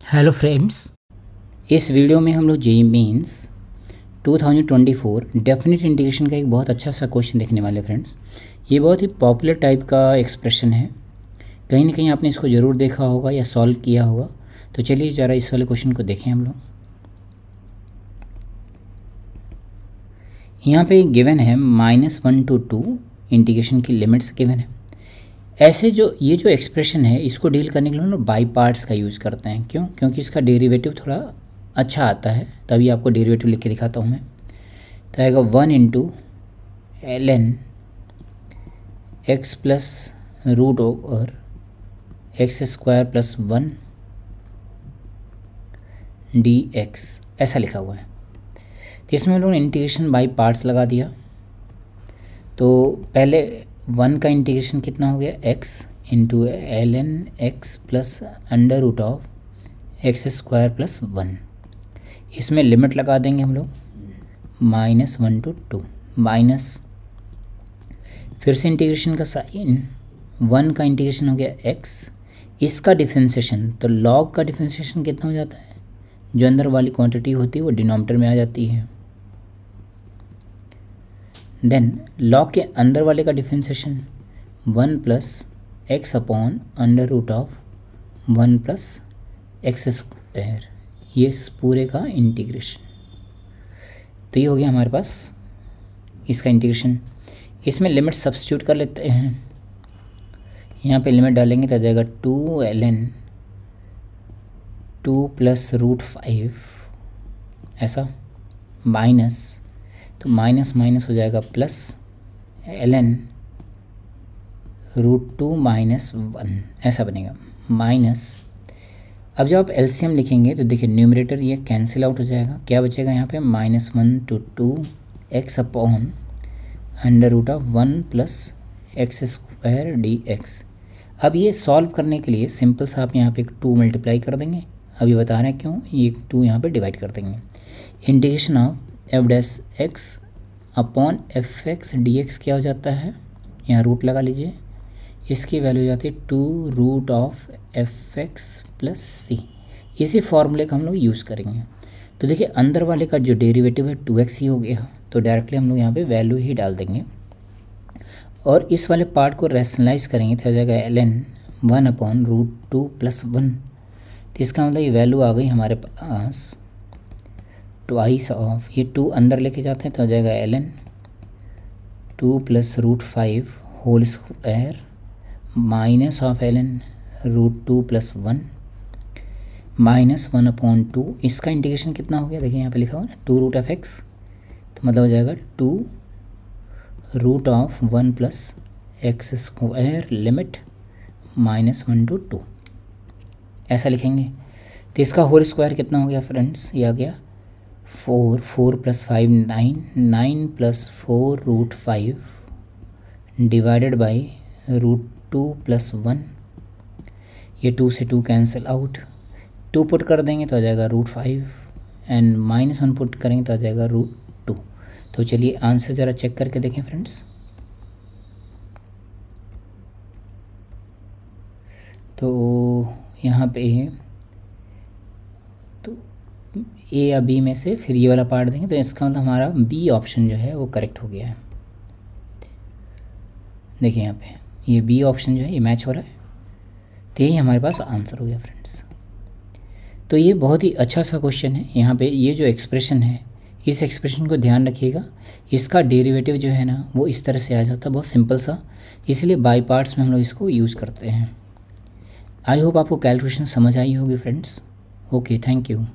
Hello friends, इस video में हम लोग जेईई मेंस 2024 डेफिनेट इंटीग्रेशन का एक बहुत अच्छा सा क्वेश्चन देखने वाले फ्रेंड्स। ये बहुत ही पॉपुलर टाइप का एक्सप्रेशन है, कहीं ना कहीं आपने इसको ज़रूर देखा होगा या सॉल्व किया होगा। तो चलिए ज़रा इस वाले क्वेश्चन को देखें हम लोग। यहाँ पे गिवन है -1 to 2 इंटीग्रेशन की लिमिट्स गिवन है। ऐसे ये जो एक्सप्रेशन है इसको डील करने के लिए हम लोग बाई पार्ट्स का यूज़ करते हैं। क्यों? क्योंकि इसका डेरिवेटिव थोड़ा अच्छा आता है, तभी आपको डेरिवेटिव लिख के दिखाता हूँ मैं। तो आएगा 1 × ln x plus root over x² + 1 dx, ऐसा लिखा हुआ है। तो इसमें हम लोगों ने इंटीग्रेशन बाई पार्ट्स लगा दिया। तो पहले 1 का इंटीग्रेशन कितना हो गया, x × ln x plus √(x² + 1). इसमें लिमिट लगा देंगे हम लोग -1 to 2 माइनस, फिर से इंटीग्रेशन का साइन, 1 का इंटीग्रेशन हो गया x, इसका डिफरेंशिएशन, तो log का डिफरेंशिएशन कितना हो जाता है, जो अंदर वाली क्वांटिटी होती है वो डिनोमिनेटर में आ जाती है। देन log के अंदर वाले का डिफरेंशिएशन 1 + x अपॉन √(1 + x², ये इस पूरे का इंटीग्रेशन। तो ये हो गया हमारे पास इसका इंटीग्रेशन। इसमें लिमिट सब्स्टिट्यूट कर लेते हैं। यहाँ पे लिमिट डालेंगे तो आ जाएगा 2 ln 2 + √5, ऐसा, माइनस, तो माइनस माइनस हो जाएगा प्लस ln √2 - 1, ऐसा बनेगा, माइनस। अब जब आप एलसीएम लिखेंगे तो देखिए न्यूमरेटर ये कैंसिल आउट हो जाएगा, क्या बचेगा यहाँ पे, -1 to 2 x upon √(1 + x² dx। अब ये सॉल्व करने के लिए सिंपल सा आप यहाँ पे 2 मल्टीप्लाई कर देंगे। अभी बता रहे हैं क्यों, ये 2 यहाँ पे डिवाइड कर देंगे। Integration of f' upon fx dx क्या हो जाता है, यहाँ रूट लगा लीजिए, इसकी वैल्यू हो जाती है 2√(fx + c। इसी फॉर्मूले का हम लोग यूज़ करेंगे। तो देखिए अंदर वाले का जो डेरिवेटिव है 2x ही हो गया, तो डायरेक्टली हम लोग यहाँ पे वैल्यू ही डाल देंगे और इस वाले पार्ट को रैशनलाइज करेंगे तो हो जाएगा ln 1/√2 + 1। तो इसका मतलब ये वैल्यू आ गई हमारे पास ट्वाइस ऑफ, ये 2 अंदर लेके जाते हैं तो हो जाएगा ln 2 + √5 whole square minus of ln √2 + 1 -1/2। इसका इंटीग्रेशन कितना हो गया, देखिए यहाँ पे लिखा हुआ ना 2√(x), तो मतलब हो जाएगा 2√(1 + x² लिमिट -1 to 2, ऐसा लिखेंगे। तो इसका होल स्क्वायर कितना हो गया फ्रेंड्स, ये आ गया 4 + 5 9 + 4√5 डिवाइडेड बाई √2 + 1। ये 2 से 2 कैंसिल आउट, 2 पुट कर देंगे तो आ जाएगा √5 एंड -1 पुट करेंगे तो आ जाएगा √2। तो चलिए आंसर ज़रा चेक करके देखें फ्रेंड्स। तो यहाँ पे तो ए या बी में से फिर ये वाला पार्ट देंगे, तो इसका मतलब हमारा बी ऑप्शन जो है वो करेक्ट हो गया है। देखिए यहाँ पे ये बी ऑप्शन जो है ये मैच हो रहा है, तो यही हमारे पास आंसर हो गया फ्रेंड्स। तो ये बहुत ही अच्छा सा क्वेश्चन है। यहाँ पे ये जो एक्सप्रेशन है, इस एक्सप्रेशन को ध्यान रखिएगा, इसका डेरिवेटिव जो है ना वो इस तरह से आ जाता है, बहुत सिंपल सा, इसलिए बाई पार्ट्स में हम लोग इसको यूज़ करते हैं। आई होप आपको कैलकुलेशन समझ आई होगी फ्रेंड्स। Okay, thank you.